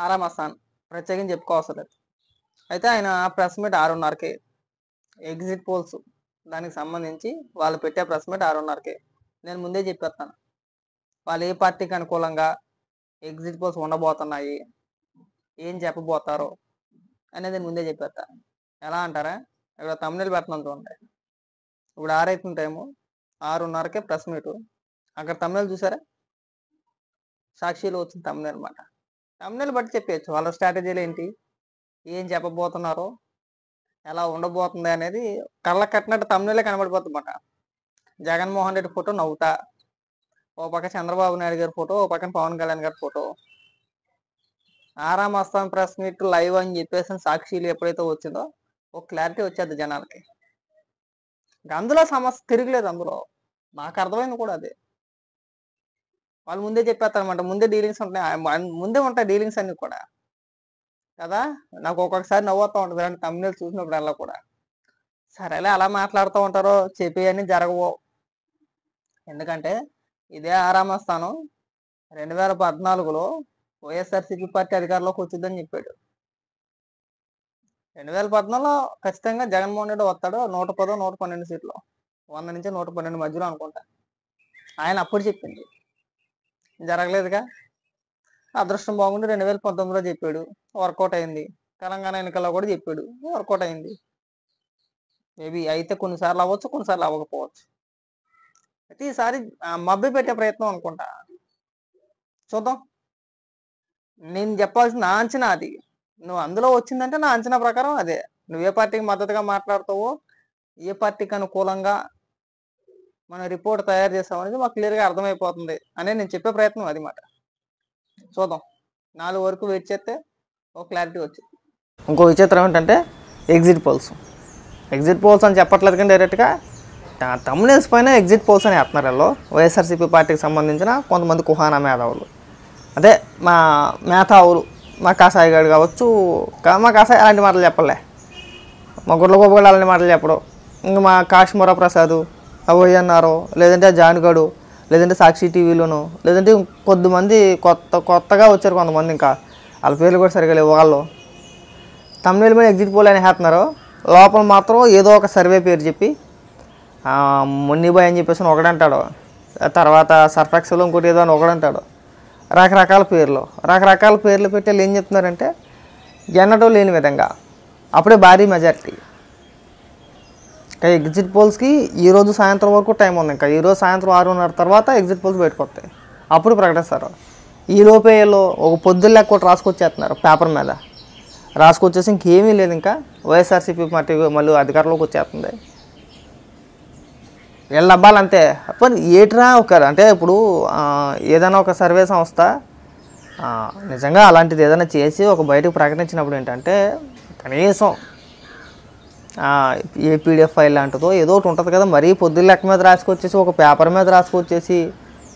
ఆరామస్థాన్ ప్రత్యేకించి చెప్పుకోవసరం లేదు. అయితే ఆయన ప్రెస్ మీట్ 6:30కి ఎగ్జిట్ పోల్స్ దానికి సంబంధించి వాళ్ళు పెట్టే ప్రెస్ మీట్ 6:30కి. నేను ముందే చెప్పేస్తాను వాళ్ళు ఏ పార్టీకి అనుకూలంగా ఎగ్జిట్ పోల్స్ ఉండబోతున్నాయి, ఏం చెప్పబోతారో అనేది ముందే చెప్పేస్తా. ఎలా అంటారా, ఇక్కడ తమిళ పెడుతున్నాను చూడండి. ఇప్పుడు 6 అవుతుంది టైము, 6:30కే ప్రెస్ మీటు. అక్కడ తమిళ చూసారా, సాక్షిలో వచ్చిన తమిళ అనమాట. తమిళ బట్టి చెప్పేయచ్చు వాళ్ళ స్ట్రాటజీలు ఏంటి, ఏం చెప్పబోతున్నారో, ఎలా ఉండబోతుంది అనేది కళ్ళకు కట్టినట్టు తమిళే కనబడిపోతుంది అన్నమాట. జగన్మోహన్ రెడ్డి ఫోటో నవ్వుతా, ఓ పక్క చంద్రబాబు నాయుడు గారి ఫోటో, ఓ పక్కన పవన్ కళ్యాణ్ గారి ఫోటో. ఆరామస్థాన్ ప్రెస్ మీట్ లైవ్ అని చెప్పేసి సాక్షిలు ఎప్పుడైతే వచ్చిందో ఒక క్లారిటీ వచ్చేది జనాలకి. అందులో సమస్య తిరగలేదు, అందులో నాకు అర్థమైంది కూడా అదే. వాళ్ళు ముందే చెప్పేస్తారనమాట, ముందే డీలింగ్స్ ఉంటాయి, ముందే ఉంటాయి డీలింగ్స్ అన్ని కూడా కదా. నాకు ఒక్కొక్కసారి నవ్వుతూ ఉంటుంది అంటే తమిళ చూసినప్పుడల్లా కూడా. సరేలే అలా మాట్లాడుతూ ఉంటారో, చెప్పేవన్నీ జరగవు. ఎందుకంటే ఇదే ఆరామస్థానం 2014లో వైఎస్ఆర్సీపీ పార్టీ అధికారంలోకి వచ్చిందని చెప్పాడు. 2014లో ఖచ్చితంగా జగన్మోహన్ రెడ్డి వస్తాడు, 110 112 సీట్లు, 100 నుంచి 112 మధ్యలో అనుకుంటా ఆయన అప్పుడు చెప్పింది. జరగలేదుగా. అదృష్టం బాగుండి 2019లో చెప్పాడు, వర్కౌట్ అయింది. తెలంగాణ ఎన్నికల్లో కూడా చెప్పాడు, వర్కౌట్ అయింది. మేబీ అయితే కొన్నిసార్లు అవ్వచ్చు, కొన్నిసార్లు అవ్వకపోవచ్చు. అయితే ఈసారి మభ్య పెట్టే ప్రయత్నం అనుకుంటా, చూద్దాం. నేను చెప్పాల్సిన నా అంచనా అది. నువ్వు అందులో వచ్చిందంటే నా అంచనా ప్రకారం అదే. నువ్వు ఏ పార్టీకి మద్దతుగా మాట్లాడతావో, ఏ పార్టీకి అనుకూలంగా మన రిపోర్ట్ తయారు చేస్తాం అనేది మాకు క్లియర్గా అర్థమైపోతుంది అనేది నేను చెప్పే ప్రయత్నం అది మాట. చూద్దాం, 4 వరకు వెయిట్ చేస్తే ఒక క్లారిటీ వచ్చింది. ఇంకో విచిత్రం ఏంటంటే ఎగ్జిట్ పోల్స్ అని చెప్పట్లేదు కానీ డైరెక్ట్గా తమిళన్స్ పైన ఎగ్జిట్ పోల్స్ అని వేస్తున్నారు. వాళ్ళు వైఎస్ఆర్సీపీ పార్టీకి సంబంధించిన కొంతమంది కుహానా మేధావులు, అదే మా మేధావులు, మా కాసాయి గారు కావచ్చు, మా కాసాయి అలాంటి మాటలు చెప్పలే, మా గుడ్లగోపగాడు అలాంటి మాటలు చెప్పడు, ఇంకా మా కాశ్మీర ప్రసాద్ అవయ్య అన్నారో, లేదంటే జాన్గడు, లేదంటే సాక్షి టీవీలోనో, లేదంటే కొద్దిమంది కొత్తగా వచ్చారు కొంతమంది, ఇంకా వాళ్ళ పేర్లు కూడా సరిగా లేవు. వాళ్ళు తమిళ మీద ఎగ్జిట్ పోల్ అని వేస్తున్నారు, లోపల మాత్రం ఏదో ఒక సర్వే పేరు చెప్పి మున్నిబాయ్ అని చెప్పేసి ఒకడంటాడు, తర్వాత సర్ఫెక్స్లో ఇంకోటి ఏదో అని ఒకడంటాడు. రకరకాల పేర్లు పెట్టి వాళ్ళు ఏం చెప్తున్నారంటే ఎన్నటో లేని విధంగా అప్పుడే భారీ మెజారిటీ. ఇంకా ఎగ్జిట్ పోల్స్కి ఈరోజు సాయంత్రం వరకు టైం ఉంది. ఇంకా ఈరోజు సాయంత్రం 6:30 తర్వాత ఎగ్జిట్ పోల్స్ బయటకు వస్తాయి, అప్పుడు ప్రకటిస్తారు. ఈ లోపేలో ఒక పొద్దున్న కూడా రాసుకొచ్చేస్తున్నారు, పేపర్ మీద రాసుకొచ్చేసి ఇంకేమీ లేదు, ఇంకా వైఎస్ఆర్సీపీ పార్టీ మళ్ళీ అధికారంలోకి వచ్చేస్తుంది. వీళ్ళ అబ్బాలు అంతే. ఏట్రా ఒక అంటే ఇప్పుడు ఏదైనా ఒక సర్వే సంస్థ నిజంగా అలాంటిది ఏదైనా చేసి ఒక బయటకు ప్రకటించినప్పుడు ఏంటంటే కనీసం ఏపీడిఎఫ్ ఫైల్ లాంటిదో ఏదో ఒకటి ఉంటుంది కదా. మరీ పొద్దున్న లెక్క మీద రాసుకొచ్చేసి ఒక పేపర్ మీద రాసుకొచ్చేసి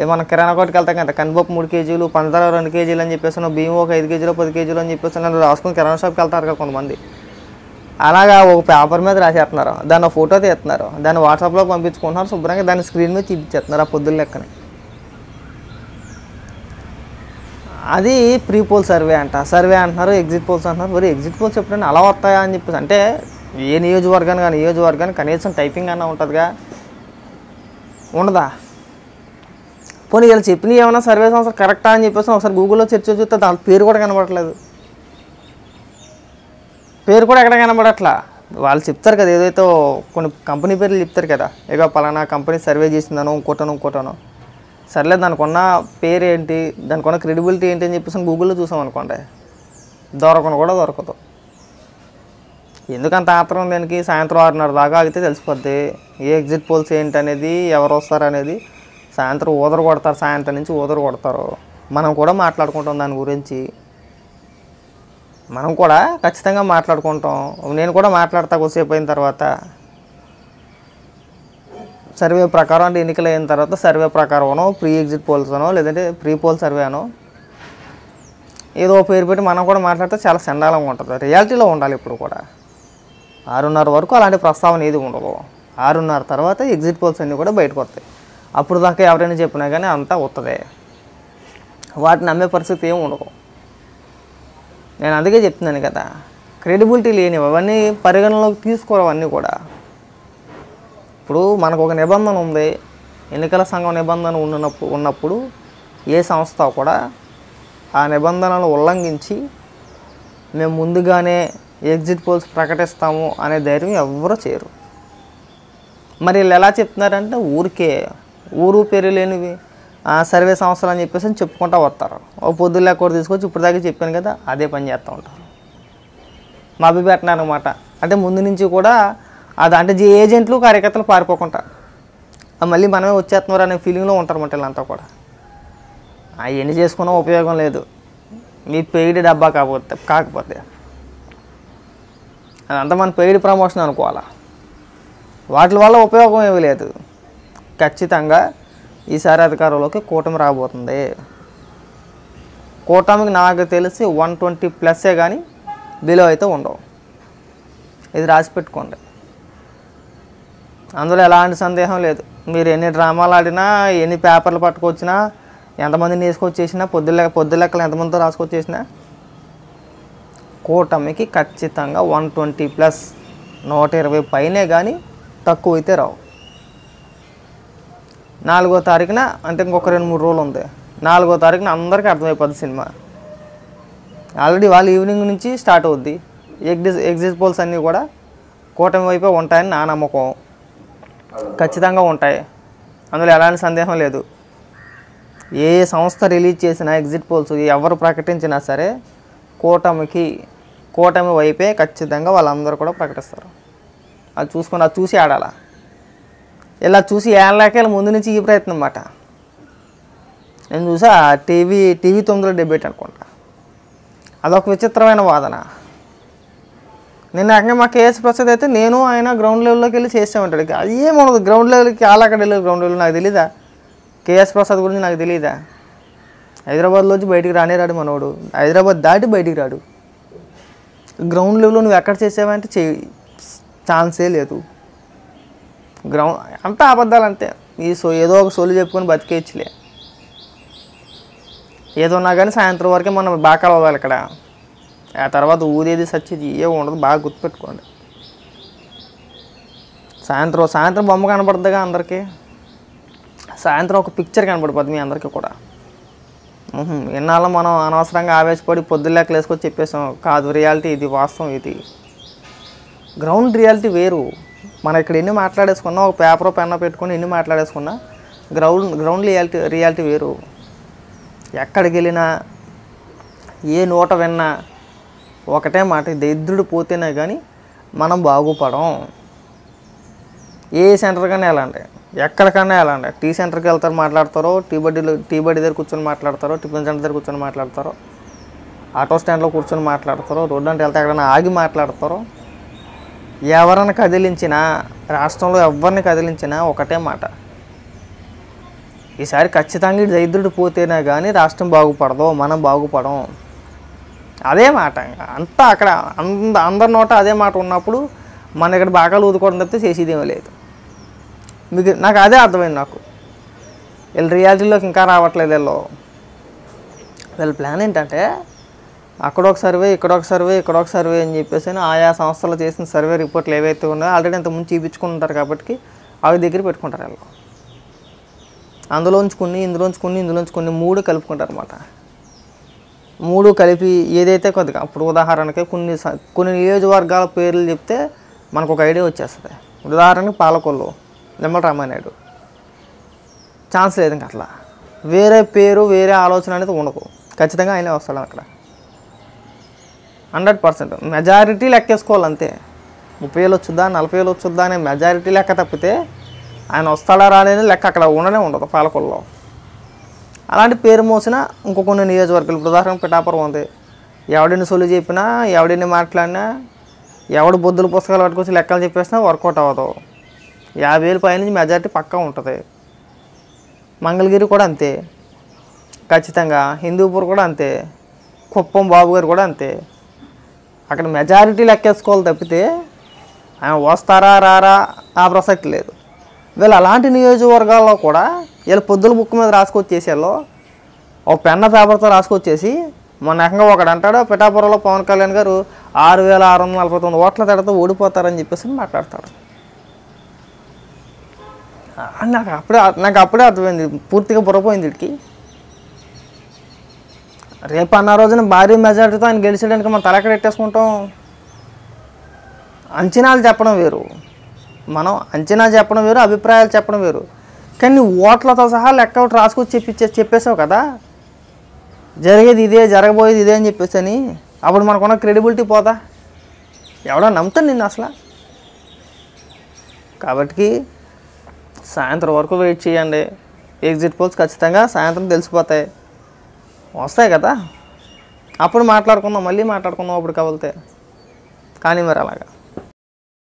ఏమన్నా కిరాణా కొట్టుకు వెళ్తాం కదా, కందిపప్పు 3 కేజీలు, పంచదార 2 కేజీలు అని చెప్పేసి, బియ్యం ఒక 5 కేజీలు 10 కేజీలు అని చెప్పేసి రాసుకుని కిరాణా షాప్కి వెళ్తారు కదా కొంతమంది. అలాగా ఒక పేపర్ మీద రాసేస్తున్నారు, దాన్ని ఫోటో తీస్తున్నారు, దాన్ని వాట్సాప్లో పంపించుకుంటున్నారు, శుభ్రంగా దాన్ని స్క్రీన్ మీద చూపించేస్తున్నారు ఆ పొద్దున్న లెక్కని. అది ప్రీ పోల్ సర్వే అంటున్నారు, ఎగ్జిట్ పోల్స్ అంటున్నారు. మరి ఎగ్జిట్ పోల్స్ ఎప్పుడైనా అలా వస్తాయా అని చెప్పేసి అంటే ఏ నియోజకవర్గానికి కనీసం టైపింగ్ అన్నా ఉంటుందిగా, ఉండదా? పోనీ వీళ్ళు చెప్పినవి ఏమైనా సర్వే సంస్థ కరెక్టా అని చెప్పేసి ఒకసారి గూగుల్లో సెర్చ్ చూస్తే దాని పేరు కూడా కనబడట్లేదు, పేరు కూడా ఎక్కడ కనబడట్లా. వాళ్ళు చెప్తారు కదా ఏదైతే కొన్ని కంపెనీ పేర్లు చెప్తారు కదా, ఇక పలానా కంపెనీ సర్వే చేసిందనో ఇంకోటనో. సర్లే దానికి ఉన్న పేరు ఏంటి, దానికి ఉన్న క్రెడిబిలిటీ ఏంటి అని చెప్పేసి గూగుల్లో చూసాం అనుకోండి, దొరకదు. ఎందుకంత ఆత్రం దానికి? సాయంత్రం 6:30 దాకా ఆగితే తెలిసిపోద్ది ఏ ఎగ్జిట్ పోల్స్ ఏంటి అనేది, ఎవరు వస్తారు అనేది. సాయంత్రం సాయంత్రం నుంచి ఊదరు కొడతారు. మనం కూడా మాట్లాడుకుంటాం దాని గురించి, మనం కూడా ఖచ్చితంగా మాట్లాడుకుంటాం. నేను కూడా మాట్లాడతా కొద్దిసేపు అయిన తర్వాత. సర్వే ప్రకారం అంటే ఎన్నికలు అయిన తర్వాత సర్వే ప్రకారమనో, ప్రీ ఎగ్జిట్ పోల్స్ అనో, లేదంటే ప్రీ పోల్ సర్వే అనో ఏదో పేరు పెట్టి మనం కూడా మాట్లాడితే చాలా చండాలంగా ఉంటుంది. రియాలిటీలో ఉండాలి ఇప్పుడు కూడా. 6:30 వరకు అలాంటి ప్రస్తావన ఏది ఉండదు. 6:30 తర్వాత ఎగ్జిట్ పోల్స్ అన్నీ కూడా బయటకు వస్తాయి. అప్పుడు దాకా ఎవరైనా చెప్పినా కానీ అంతా వస్తుంది, వాటిని నమ్మే పరిస్థితి ఏమి ఉండదు. నేను అందుకే చెప్తున్నాను కదా, క్రెడిబిలిటీ లేనివి అవన్నీ పరిగణలోకి తీసుకోరు. అవన్నీ కూడా ఇప్పుడు మనకు ఒక నిబంధన ఉంది, ఎన్నికల సంఘం నిబంధన ఉన్నప్పుడు ఏ సంస్థ కూడా ఆ నిబంధనలను ఉల్లంఘించి మేము ముందుగానే ఎగ్జిట్ పోల్స్ ప్రకటిస్తాము అనే ధైర్యం ఎవ్వరూ చేయరు. మరి వీళ్ళు ఎలా చెప్తున్నారంటే ఊరు పేరు లేనివి సర్వే సంస్థలు అని చెప్పేసి చెప్పుకుంటూ వస్తారు. ఓ పొద్దున్న కూడా తీసుకొచ్చి ఇప్పుడు దాకా చెప్పాను కదా, అదే పని చేస్తూ ఉంటారు. మా అభిపెట్టినారు అనమాట. అంటే ముందు నుంచి కూడా అది అంటే ఏజెంట్లు కార్యకర్తలు పారిపోకుండా మళ్ళీ మనమే వచ్చేస్తున్నారు అనే ఫీలింగ్లో ఉంటారన్నమాట వీళ్ళంతా కూడా. అవన్నీ చేసుకున్నా ఉపయోగం లేదు, మీ పెయిడ్ డబ్బా కాకపోతే అదంతా మన పెయిడ్ ప్రమోషన్ అనుకోవాలా. వాటి వల్ల ఉపయోగం ఏమీ లేదు. ఖచ్చితంగా ఈసారి అధికారంలోకి కూటమి రాబోతుంది. కూటమికి నాకు తెలిసి 120+ కానీ బిలో అయితే ఉండవు. ఇది రాసి పెట్టుకోండి, అందులో ఎలాంటి సందేహం లేదు. మీరు ఎన్ని డ్రామాలు ఆడినా, ఎన్ని పేపర్లు పట్టుకొచ్చినా, ఎంతమందిని వేసుకొచ్చేసినా, పొద్దులెక్కలు ఎంతమందితో రాసుకొచ్చేసినా కూటమికి ఖచ్చితంగా 120+, 120 పైనే కానీ తక్కువ అయితే రావు. 4వ తారీఖున అంటే ఇంకొక 2-3 రోజులు ఉంది. 4వ తారీఖున అందరికీ అర్థమైపోద్ది సినిమా. ఆల్రెడీ వాళ్ళు ఈవినింగ్ నుంచి స్టార్ట్ అవుద్ది. ఎగ్జిట్ పోల్స్ అన్నీ కూడా కూటమి వైపే ఉంటాయని నా నమ్మకం. ఖచ్చితంగా ఉంటాయి, అందులో ఎలాంటి సందేహం లేదు. ఏ సంస్థ రిలీజ్ చేసినా ఎగ్జిట్ పోల్స్ ఎవరు ప్రకటించినా సరే కూటమి వైపే ఖచ్చితంగా వాళ్ళందరూ కూడా ప్రకటిస్తారు. అది చూసి ఆడాలా. ఇలా చూసి ఏళ్ళకేళ్ళ ముందు నుంచి ఈ ప్రయత్నం అన్నమాట. నేను చూసా టీవీ 9లో డిబేట్ అనుకుంటా. అదొక విచిత్రమైన వాదన. నిన్న అక్కడ మా కేఎస్ ప్రసాద్ అయితే నేను ఆయన గ్రౌండ్ లెవెల్లోకి వెళ్ళి చేసామంటాడు. అది ఏముండదు గ్రౌండ్ లెవెల్కి, అక్కడ వెళ్ళి గ్రౌండ్ లెవెల్ నాకు తెలీదా? కేఎస్ ప్రసాద్ గురించి నాకు తెలీదా? హైదరాబాద్లోంచి బయటికి రాడు మనోడు, హైదరాబాద్ దాటి బయటికి రాడు. గ్రౌండ్ లెవెల్లో నువ్వు ఎక్కడ చేసావంటే ఛాన్సే లేదు. అంతా అబద్ధాలు అంతే. ఏదో ఒక సోలు చెప్పుకొని బతికేయచ్చులే. ఏదో ఉన్నా కానీ సాయంత్రం వరకే మనం బాకాలు అవ్వాలి ఇక్కడ. ఆ తర్వాత ఊదేది సచ్చేది ఏ ఉండదు, బాగా గుర్తుపెట్టుకోండి. సాయంత్రం బొమ్మ కనపడుతుందిగా అందరికీ. సాయంత్రం ఒక పిక్చర్ కనపడిపోద్ది మీ అందరికీ కూడా. ఎన్నాళ్ళు మనం అనవసరంగా ఆవేశపడి పొద్దులెక్కలు వేసుకొని చెప్పేసాం. కాదు, రియాలిటీ ఇది, వాస్తవం ఇది. గ్రౌండ్ రియాలిటీ వేరు. మనం ఇక్కడ ఎన్ని మాట్లాడేసుకున్నా, ఒక పేపర్ పెన్న పెట్టుకొని ఎన్ని మాట్లాడేసుకున్నా, గ్రౌండ్ రియాలిటీ వేరు. ఎక్కడికి వెళ్ళినా, ఏ నోట విన్నా ఒకటే మాట, దరిద్రుడు పోతేనే కానీ మనం బాగుపడం. ఏ సెంటర్కైనా వెళ్ళండి, ఎక్కడికైనా వెళ్ళండి. టీ సెంటర్కి వెళ్తారు, మాట్లాడతారో, టీ బడ్డీ దగ్గర కూర్చొని మాట్లాడతారో, టిఫిన్ సెంటర్ దగ్గర కూర్చొని మాట్లాడతారో, ఆటో స్టాండ్లో కూర్చొని మాట్లాడతారో, రోడ్డు అంటే వెళ్తే ఎక్కడైనా ఆగి మాట్లాడతారో, ఎవరిని కదిలించినా, రాష్ట్రంలో ఎవరిని కదిలించినా ఒకటే మాట, ఈసారి ఖచ్చితంగా దరిద్రుడు పోతేనే కానీ రాష్ట్రం బాగుపడదు, మనం బాగుపడం. అదే మాట. అంతా అక్కడ అందరి నోట అదే మాట ఉన్నప్పుడు మన ఇక్కడ బాగా ఊదుకోవడం తప్పితే చేసేదేమీ లేదు. నాకు అదే అర్థమైంది. వీళ్ళు రియాలిటీలోకి ఇంకా రావట్లేదు. వీళ్ళ ప్లాన్ ఏంటంటే అక్కడొక సర్వే, ఇక్కడొక సర్వే అని చెప్పేసి ఆయా సంస్థలు చేసిన సర్వే రిపోర్ట్లు ఏవైతే ఉన్నాయో ఆల్రెడీ అంతకుముందు చూపించుకుంటారు కాబట్టి అవి దగ్గర పెట్టుకుంటారు. వీళ్ళు అందులోంచి కొన్ని 3 కలుపుకుంటారు అన్నమాట. 3 కలిపి ఏదైతే కొద్దిగా, ఇప్పుడు ఉదాహరణకి కొన్ని నియోజకవర్గాల పేర్లు చెప్తే మనకు ఒక ఐడియా వచ్చేస్తుంది. ఉదాహరణకి పాలకొల్లు నిమ్మల రామానాయుడు, ఛాన్స్ లేదు. ఇంకా అట్లా వేరే పేరు, వేరే ఆలోచన అనేది ఉండదు. ఖచ్చితంగా ఆయనే వస్తాడు అక్కడ 100%. మెజారిటీ లెక్కేసుకోవాలి అంతే. 30,000 వచ్చుద్దా, 40,000 వచ్చుద్దా అనే మెజారిటీ లెక్క తప్పితే ఆయన వస్తాడా రాలేని లెక్క అక్కడ ఉండదు పాలకొల్లో. అలాంటి పేరు మోసిన కొన్ని నియోజకవర్గాలు, ఇప్పుడు ఉదాహరణ పిఠాపురం ఉంది. ఎవడిని సొల్లు చెప్పినా, ఎవడిని మాట్లాడినా, ఎవడు బొద్దుల పుస్తకాలు పట్టుకొచ్చి లెక్కలు చెప్పేసినా వర్కౌట్ అవ్వదు. 50,000 పైనుంచి మెజారిటీ పక్కా ఉంటుంది. మంగళగిరి కూడా అంతే, ఖచ్చితంగా. హిందూపూర్ కూడా అంతే, కుప్పం బాబు గారు కూడా అంతే. అక్కడ మెజారిటీ లెక్కేసుకోవాలి తప్పితే ఆయన వస్తారా రారా ఆ ప్రసక్తి లేదు. వీళ్ళు అలాంటి నియోజకవర్గాల్లో కూడా వీళ్ళు పొద్దుల బుక్ మీద రాసుకొచ్చేసేలో ఒక పెన్న పేపర్తో రాసుకొచ్చేసి మొన్న ఏకంగా ఒకడు అంటాడు పిఠాపురంలో పవన్ కళ్యాణ్ గారు 6,649 ఓట్ల తేడాతో ఓడిపోతారని చెప్పేసి మాట్లాడతాడు. నాకు అప్పుడే అర్థమైంది, పూర్తిగా బుర్రపోయింది వీడికి. రేపు అన్న రోజున భారీ మెజారిటీతో ఆయన గెలిచేయడానికి మనం తలెక్కడ పెట్టేసుకుంటాం. అంచనాలు చెప్పడం వేరు, మనం అంచనా చెప్పడం వేరు, అభిప్రాయాలు చెప్పడం వేరు. కానీ ఓట్లతో సహా లెక్క ఒకటి రాసుకొచ్చి చెప్పేసావు కదా, జరిగేది ఇదే జరగబోయేది ఇదే అని చెప్పేసి అని. అప్పుడు మనకున్న క్రెడిబిలిటీ పోదా, ఎవడో నమ్ముతాను నిన్ను అసలు. కాబట్టి సాయంత్రం వరకు వెయిట్ చేయండి. ఎగ్జిట్ పోల్స్ ఖచ్చితంగా సాయంత్రం తెలిసిపోతాయి, వస్తాయి కదా, అప్పుడు మాట్లాడుకుందాం, మళ్ళీ మాట్లాడుకుందాం అప్పుడు కవలితే. కానీ మరి అలాగా